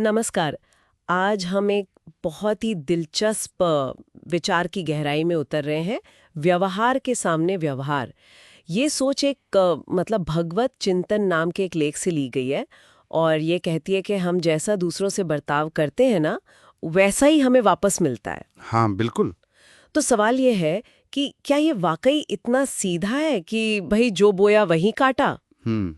नमस्कार। आज हम एक बहुत ही दिलचस्प विचार की गहराई में उतर रहे हैं। व्यवहार के सामने व्यवहार। ये सोच एक मतलब भगवत चिंतन नाम के एक लेख से ली गई है और ये कहती है कि हम जैसा दूसरों से बर्ताव करते हैं ना, वैसा ही हमें वापस मिलता है। हाँ, बिल्कुल। तो सवाल ये है कि क्या ये वाकई इतना सीधा है कि भाई जो बोया वही काटा? हम्म।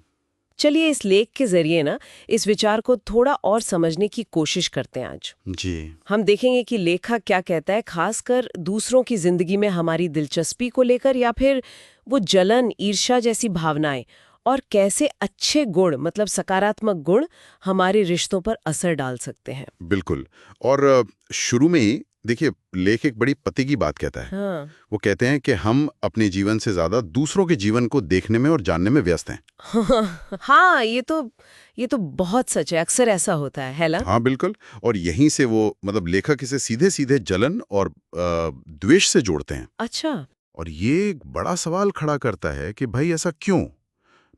चलिए इस लेख के जरिए ना इस विचार को थोड़ा और समझने की कोशिश करते हैं आज। जी। हम देखेंगे कि लेखक क्या कहता है, खासकर दूसरों की जिंदगी में हमारी दिलचस्पी को लेकर या फिर वो जलन, ईर्ष्या जैसी भावनाएं, और कैसे अच्छे गुण मतलब सकारात्मक गुण हमारे रिश्तों पर असर डाल सकते हैं। बिल्कुल। और शुरू में ही देखिए, लेख एक बड़ी पते की बात कहता है। हाँ। वो कहते हैं कि हम अपने जीवन से ज्यादा दूसरों के जीवन को देखने में और जानने में व्यस्त हैं। हाँ, ये तो बहुत सच है। अक्सर ऐसा होता है ना? हाँ, बिल्कुल। और यहीं से वो मतलब लेखक इसे सीधे सीधे जलन और द्वेष से जोड़ते हैं। अच्छा। और ये एक बड़ा सवाल खड़ा करता है कि भाई ऐसा क्यों,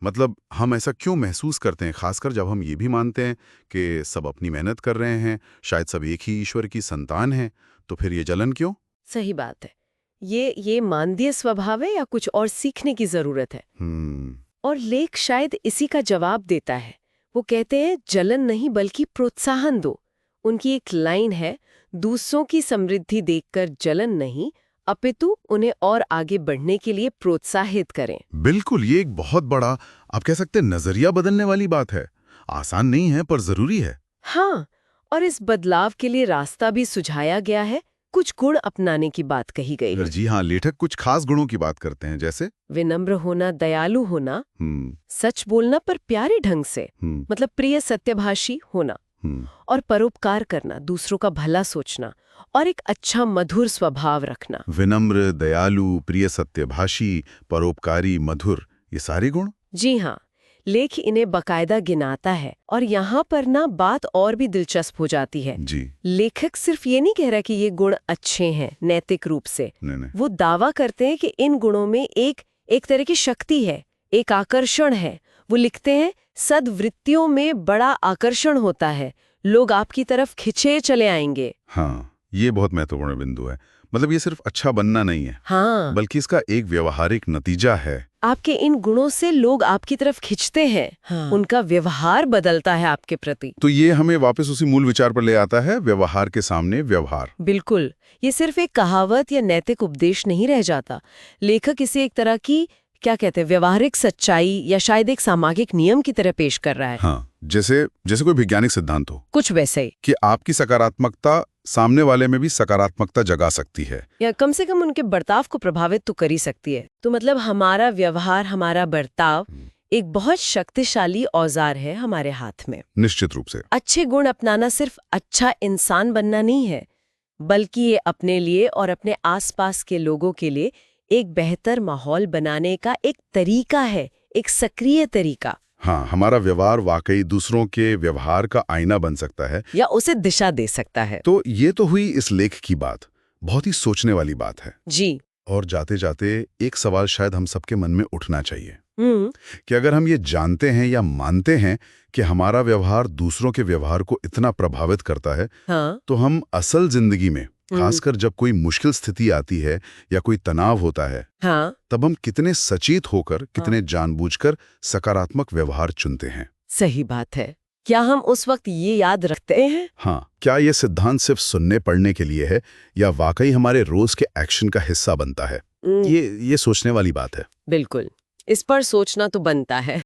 मतलब हम ऐसा क्यों महसूस करते हैं, खासकर जब हम ये भी मानते हैं कि सब अपनी मेहनत कर रहे हैं, शायद सब एक ही ईश्वर की संतान हैं, तो फिर ये जलन क्यों? सही बात है। ये मानवीय स्वभाव है या कुछ और सीखने की जरूरत है? हम्म। और लेख शायद इसी का जवाब देता है। वो कहते हैं जलन नहीं बल्कि प्रोत्साहन दो। उनकी एक लाइन है, दूसरों की समृद्धि देखकर जलन नहीं अपितु उन्हें और आगे बढ़ने के लिए प्रोत्साहित करें। बिल्कुल, ये एक बहुत बड़ा, आप कह सकते हैं, नजरिया बदलने वाली बात है। आसान नहीं है पर जरूरी है। हाँ, और इस बदलाव के लिए रास्ता भी सुझाया गया है। कुछ गुण अपनाने की बात कही गई है। जी हाँ, लेखक कुछ खास गुणों की बात करते हैं, जैसे विनम्र होना, दयालु होना, हम्म। सच बोलना पर प्यारे ढंग से, हम्म। मतलब प्रिय सत्यभाषी होना, हम्म। और परोपकार करना, दूसरों का भला सोचना, और एक अच्छा मधुर स्वभाव रखना। विनम्र, दयालु, प्रिय सत्यभाषी, परोपकारी, मधुर, ये सारे गुण। जी हाँ, लेख इन्हें बकायदा गिनाता है। और यहाँ पर ना बात और भी दिलचस्प हो जाती है। जी। लेखक सिर्फ ये नहीं कह रहा कि ये गुण अच्छे हैं नैतिक रूप से। नहीं। वो दावा करते हैं कि इन गुणों में एक तरह की शक्ति है, एक आकर्षण है। वो लिखते हैं, सद्वृत्तियों में बड़ा आकर्षण होता है, लोग आपकी तरफ खिंचे चले आएंगे। हाँ, ये बहुत महत्वपूर्ण बिंदु है। मतलब ये सिर्फ अच्छा बनना नहीं है, हाँ, बल्कि इसका एक व्यवहारिक नतीजा है। आपके इन गुणों से लोग आपकी तरफ खिंचते हैं। हाँ। उनका व्यवहार बदलता है आपके प्रति। तो ये हमें वापस उसी मूल विचार पर ले आता है, व्यवहार के सामने व्यवहार। बिल्कुल, ये सिर्फ एक कहावत या नैतिक उपदेश नहीं रह जाता। लेखक इसे एक तरह की, क्या कहते हैं, व्यवहारिक सच्चाई या शायद एक सामाजिक नियम की तरह पेश कर रहा है। हाँ, जैसे कोई वैज्ञानिक सिद्धांत हो, कुछ वैसे ही, कि आपकी सकारात्मकता सामने वाले में भी सकारात्मकता जगा सकती है, या कम से कम उनके बर्ताव को प्रभावित तो कर ही सकती है। तो मतलब हमारा व्यवहार, हमारा बर्ताव एक बहुत शक्तिशाली औजार है हमारे हाथ में। निश्चित रूप से। अच्छे गुण अपनाना सिर्फ अच्छा इंसान बनना नहीं है, बल्कि ये अपने लिए और अपने आसपास के लोगों के लिए एक बेहतर माहौल बनाने का एक तरीका है, एक सक्रिय तरीका। हाँ, हमारा व्यवहार वाकई दूसरों के व्यवहार का आईना बन सकता है या उसे दिशा दे सकता है। तो ये तो हुई इस लेख की बात, बहुत ही सोचने वाली बात है। जी। और जाते जाते एक सवाल शायद हम सबके मन में उठना चाहिए, हम्म। कि अगर हम ये जानते हैं या मानते हैं कि हमारा व्यवहार दूसरों के व्यवहार को इतना प्रभावित करता है, हाँ। तो हम असल जिंदगी में, खासकर जब कोई मुश्किल स्थिति आती है या कोई तनाव होता है, हाँ। तब हम कितने सचेत होकर, कितने जानबूझकर सकारात्मक व्यवहार चुनते हैं। सही बात है। क्या हम उस वक्त ये याद रखते हैं? हाँ, क्या ये सिद्धांत सिर्फ सुनने पढ़ने के लिए है या वाकई हमारे रोज के एक्शन का हिस्सा बनता है? ये सोचने वाली बात है। बिल्कुल, इस पर सोचना तो बनता है।